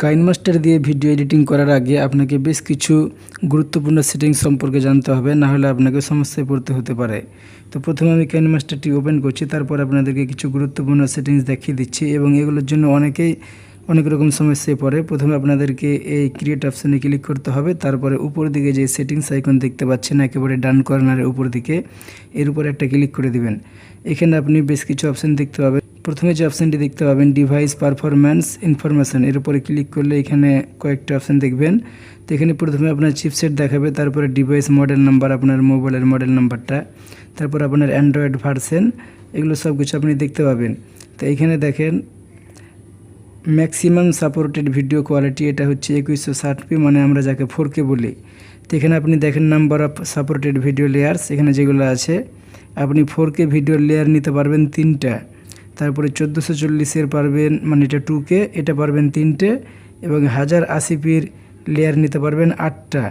KineMaster দিয়ে video editing করার আগে আপনাকে বেশ কিছু গুরুত্বপূর্ণ সেটিংস সম্পর্কে জানতে হবে, না হলে আপনাকে সমস্যায় পড়তে হতে পারে। তো প্রথমে আমি কাইনমাস্টারটি ওপেন করছি, তারপর আপনাদেরকে কিছু গুরুত্বপূর্ণ সেটিংস দেখিয়ে দিচ্ছি এবং এগুলোর জন্য অনেক রকম সমস্যায় পড়ে। প্রথমে আপনাদেরকে এই ক্রিয়েট অপশানে ক্লিক করতে হবে, তারপরে উপর দিকে যে সেটিংস আইকন দেখতে পাচ্ছেন একেবারে ডান কর্নারের উপর দিকে, এর উপর একটা ক্লিক করে দিবেন। এখানে আপনি বেশ কিছু অপশান দেখতে পাবেন। প্রথমে যে অপশানটি দেখতে পাবেন ডিভাইস পারফরম্যান্স ইনফরমেশন, এর উপরে ক্লিক করলে এখানে কয়েকটা অপশান দেখবেন। তো এখানে প্রথমে আপনার চিপসেট দেখাবে, তারপরে ডিভাইস মডেল নাম্বার, আপনার মোবাইলের মডেল নাম্বারটা, তারপর আপনার অ্যান্ড্রয়েড ভার্সন, এগুলো সব কিছু আপনি দেখতে পাবেন। তো এখানে দেখেন ম্যাক্সিমাম সাপোর্টেড ভিডিও কোয়ালিটি, এটা হচ্ছে 2160p, মানে আমরা যাকে 4K বলি। তো এখানে আপনি দেখেন number of supported video layers, এখানে যেগুলো আছে আপনি 4K ভিডিও লেয়ার নিতে পারবেন 3টা, তারপরে 1440 পারবেন, মানে এটা 2K, এটা পারবেন 3টে, এবং 1080pর লেয়ার নিতে পারবেন 8টা।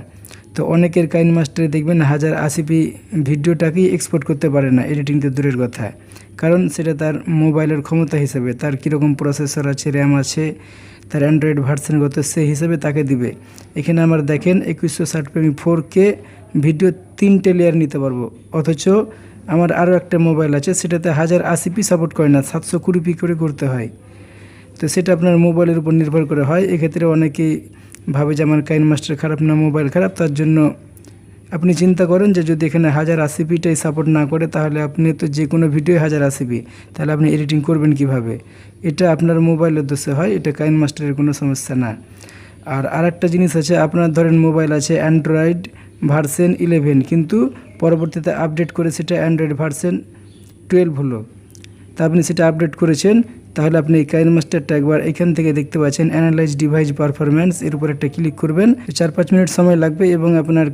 তো অনেকের কাইনমাস্টারে দেখবেন 1080p ভিডিওটাকেই এক্সপোর্ট করতে পারে না, এডিটিং তো দূরের কথা, কারণ সেটা তার মোবাইলের ক্ষমতা হিসেবে, তার কীরকম প্রসেসর আছে, র্যাম আছে, তার অ্যান্ড্রয়েড ভার্সনগত সেই হিসেবে তাকে দিবে। এখানে আমার দেখেন 2160p আমি 4K ভিডিও 3টে লেয়ার নিতে পারবো, অথচ আমার আরও একটা মোবাইল আছে সেটাতে 1080p সাপোর্ট করে না, 720p করে করতে হয়। তো সেটা আপনার মোবাইলের উপর নির্ভর করে হয়। এক্ষেত্রে অনেকেই ভাবে যে আমার কাইনমাস্টার খারাপ না মোবাইল খারাপ, তার জন্য আপনি চিন্তা করেন যে যদি এখানে 1080pটাই সাপোর্ট না করে তাহলে আপনি তো যে কোনো ভিডিও 1080p, তাহলে আপনি এডিটিং করবেন কিভাবে? এটা আপনার মোবাইলের দোষে হয়, এটা কাইনমাস্টারের কোনো সমস্যা না। আর আরেকটা জিনিস আছে, আপনার ধরেন মোবাইল আছে অ্যান্ড্রয়েড ভার্সন 11, কিন্তু পরবর্তীতে আপডেট করে সেটা অ্যান্ড্রয়েড ভার্সন 12 হলো, তা আপনি সেটা আপডেট করেছেন, তাহলে আপনি এই কাইনমাস্টারটা একবার এখান থেকে দেখতে পাচ্ছেন অ্যানালাইজ ডিভাইস পারফরম্যান্স, এর উপর একটা ক্লিক করবেন। 4-5 মিনিট সময় লাগবে এবং আপনার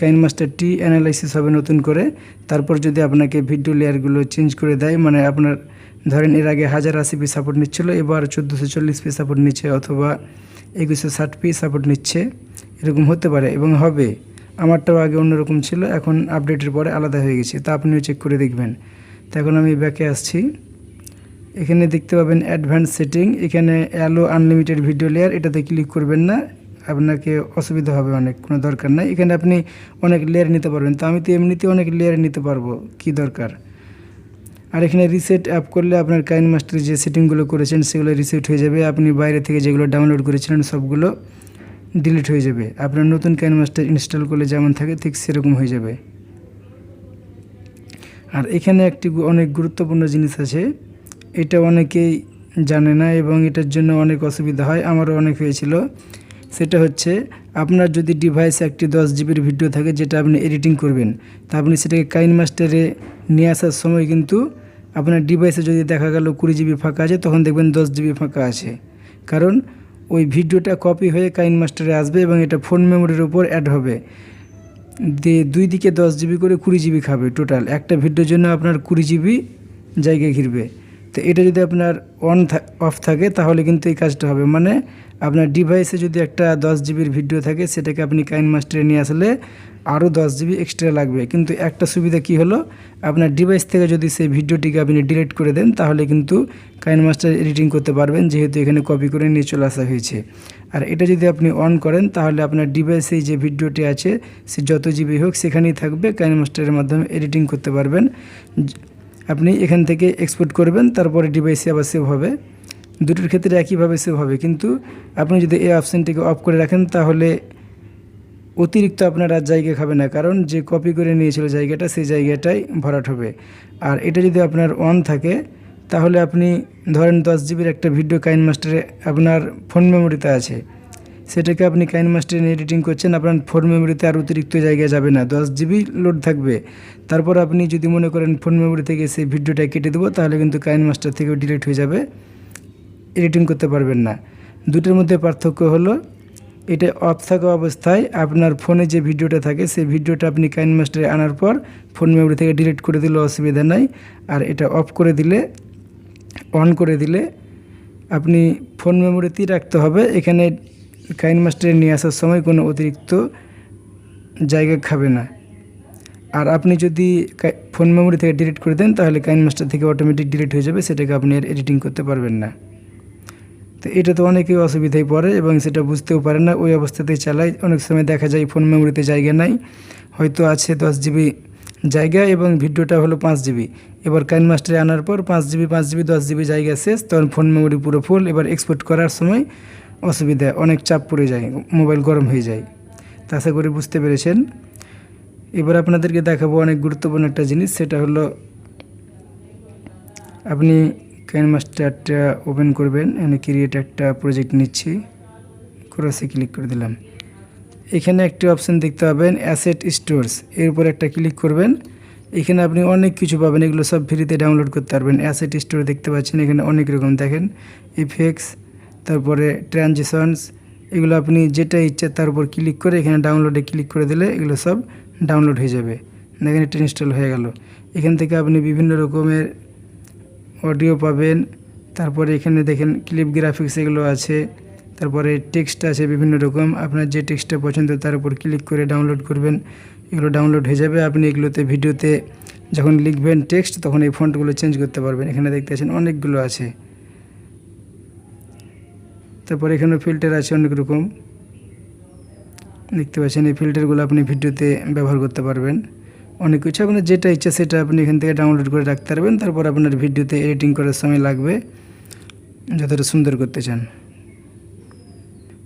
কাইনমাস্টারটি অ্যানালাইসিস হবে নতুন করে। তারপর যদি আপনাকে ভিডিও লেয়ারগুলো চেঞ্জ করে দেয়, মানে আপনার ধরেন এর আগে 1080p সাপোর্ট নিচ্ছিল, এবার 1440p সাপোর্ট নিচ্ছে, অথবা 2160p সাপোর্ট নিচ্ছে, এরকম হতে পারে এবং হবে। আমারটাও আগে অন্যরকম ছিল, এখন আপডেটের পরে আলাদা হয়ে গেছে, তা আপনিও চেক করে দেখবেন। তো এখন আমি ব্যাকে আসছি, এখানে দেখতে পাবেন অ্যাডভান্স সেটিং, এখানে অ্যালো আনলিমিটেড ভিডিও লেয়ার, এটাতে ক্লিক করবেন না, আপনাকে অসুবিধা হবে অনেক, কোনো দরকার নাই। এখানে আপনি অনেক লেয়ার নিতে পারবেন, তো আমি তো এমনিতে অনেক লেয়ার নিতে পারবো, কি দরকার। আর এখানে রিসেট অ্যাপ করলে আপনার কাইনমাস্টারে যে সেটিংগুলো করেছেন সেগুলো রিসেট হয়ে যাবে, আপনি বাইরে থেকে যেগুলো ডাউনলোড করেছিলেন সবগুলো ডিলিট হয়ে যাবে, আপনার নতুন কাইনমাস্টার ইনস্টল করলে যেমন থাকে ঠিক সেরকম হয়ে যাবে। আর এখানে একটি অনেক গুরুত্বপূর্ণ জিনিস আছে, এটা অনেকেই জানে না এবং এটার জন্য অনেক অসুবিধা হয়, আমারও অনেক হয়েছিল। সেটা হচ্ছে আপনার যদি ডিভাইসে একটি 10 GB ভিডিও থাকে যেটা আপনি এডিটিং করবেন, তা আপনি সেটাকে কাইনমাস্টারে নিয়ে আসার সময় কিন্তু আপনার ডিভাইসে যদি দেখা গেল 20 GB ফাঁকা আছে, তখন দেখবেন 10 GB ফাঁকা আছে, কারণ ওই ভিডিওটা কপি হয়ে কাইনমাস্টারে আসবে এবং এটা ফোন মেমোরির উপর অ্যাড হবে, দুই দিকে 10 GB করে 20 GB খাবে, টোটাল একটা ভিডিওর জন্য আপনার 20 GB জায়গায় ঘিরবে। তো এটা যদি আপনার অফ থাকে তাহলে কিন্তু এই কাজটা হবে, মানে আপনার ডিভাইসে যদি একটা 10 GB ভিডিও থাকে সেটাকে আপনি কাইনমাস্টারে নিয়ে আসলে আরও 10 GB এক্সট্রা লাগবে। কিন্তু একটা সুবিধা কি হলো, আপনার ডিভাইস থেকে যদি সেই ভিডিওটিকে আপনি ডিলিট করে দেন তাহলে কিন্তু কাইনমাস্টার এডিটিং করতে পারবেন, যেহেতু এখানে কপি করে নিয়ে চলে আসা হয়েছে। আর এটা যদি আপনি অন করেন তাহলে আপনার ডিভাইসে যে ভিডিওটি আছে সে যত জিবি হোক সেখানেই থাকবে, কাইনমাস্টারের মাধ্যমে এডিটিং করতে পারবেন। আপনি এখান থেকে এক্সপোর্ট করবেন, তারপরে ডিভাইসে আবার সেভ হবে, দুটোর ক্ষেত্রে একইভাবে সেভ হবে। কিন্তু আপনি যদি এই অপশানটিকে অফ করে রাখেন তাহলে অতিরিক্ত আপনার আর জায়গা খাবে না, কারণ যে কপি করে নিয়েছিল জায়গাটা সেই জায়গাটাই ভরাট হবে। আর এটা যদি আপনার অন থাকে তাহলে আপনি ধরেন 10 GB একটা ভিডিও কাইনমাস্টারে আপনার ফোন মেমোরিতে আছে, সেটাকে আপনি কাইনমাস্টারে এডিটিং করছেন, আপনার ফোন মেমোরিতে আর অতিরিক্ত জায়গায় যাবে না, 10 GB লোড থাকবে। তারপর আপনি যদি মনে করেন ফোন মেমোরি থেকে সেই ভিডিওটা কেটে দেবো, তাহলে কিন্তু কাইনমাস্টার থেকেও ডিলিট হয়ে যাবে, এডিটিং করতে পারবেন না। দুটোর মধ্যে পার্থক্য হলো এটা অফ থাকা অবস্থায় আপনার ফোনে যে ভিডিওটা থাকে সেই ভিডিওটা আপনি কাইনমাস্টারে আনার পর ফোন মেমোরি থেকে ডিলিট করে দিলে অসুবিধা নাই। আর এটা অফ করে দিলে, অন করে দিলে আপনি ফোন মেমোরিতেই রাখতে হবে, এখানে কাইনমাস্টারে নিয়ে আসার সময় কোনো অতিরিক্ত জায়গা খাবে না। আর আপনি যদি ফোন মেমোরি থেকে ডিলিট করে দেন তাহলে কাইনমাস্টার থেকে অটোমেটিক ডিলিট হয়ে যাবে, সেটাকে আপনি আর এডিটিং করতে পারবেন না। তো এটা তো অনেকেই অসুবিধায় পড়ে এবং সেটা বুঝতেও পারে না, ওই অবস্থাতেই চালায়। অনেক সময় দেখা যায় ফোন মেমোরিতে জায়গা নাই, হয়তো আছে 10 GB জায়গা এবং ভিডিওটা হলো 5 GB। এবার কাইনমাস্টারে আনার পর 5 GB 5 GB 10 GB জায়গা শেষ, তখন ফোন মেমোরি পুরো ফুল। এবার এক্সপোর্ট করার সময় অসুবিধা, অনেক চাপ পড়ে যায়, মোবাইল গরম হয়ে যায়। তা আশা করি বুঝতে পেরেছেন। এবার আপনাদেরকে দেখাবো অনেক গুরুত্বপূর্ণ একটা জিনিস, সেটা হলো আপনি কাইনমাস্টারটা ওপেন করবেন। এখানে ক্রিয়েট একটা প্রজেক্ট নিচ্ছি, ক্রসে ক্লিক করে দিলাম। এখানে একটি অপশান দেখতে পাবেন অ্যাসেট স্টোরস, এর উপর একটা ক্লিক করবেন। এখানে আপনি অনেক কিছু পাবেন, এগুলো সব ফ্রিতে ডাউনলোড করতে পারবেন। অ্যাসেট স্টোর দেখতে পাচ্ছেন, এখানে অনেক রকম দেখেন ইফেক্টস, তারপরে ট্রানজিশনস, এগুলো আপনি যেটা ইচ্ছে তার উপর ক্লিক করে এখানে ডাউনলোডে ক্লিক করে দিলে এগুলো সব ডাউনলোড হয়ে যাবে। দেখেন এটা ইনস্টল হয়ে গেল। এখান থেকে আপনি বিভিন্ন রকমের অডিও পাবেন, তারপরে এখানে দেখেন ক্লিপ গ্রাফিক্স এগুলো আছে, তারপরে টেক্সট আছে বিভিন্ন রকম। আপনার যে টেক্সটটা পছন্দ তার উপর ক্লিক করে ডাউনলোড করবেন, এগুলো ডাউনলোড হয়ে যাবে। আপনি এগুলোতে ভিডিওতে যখন লিখবেন টেক্সট তখন এই ফন্টগুলো চেঞ্জ করতে পারবেন। এখানে দেখতে পাচ্ছেন অনেকগুলো আছে। তারপরে এখানে ফিল্টার আছে অনেক রকম, দেখতে পাচ্ছেন এই ফিল্টারগুলো আপনি ভিডিওতে ব্যবহার করতে পারবেন। অনেক কিছু আপনার যেটা ইচ্ছা সেটা আপনি এখান থেকে ডাউনলোড করে রাখতে পারবেন। তারপর আপনার ভিডিওতে এডিটিং করার সময় লাগবে যতটা সুন্দর করতে চান।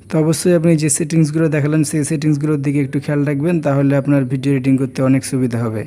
তো অবশ্যই আপনি যে সেটিংসগুলো দেখালেন সেই সেটিংসগুলোর দিকে একটু খেয়াল রাখবেন, তাহলে আপনার ভিডিও এডিটিং করতে অনেক সুবিধা হবে।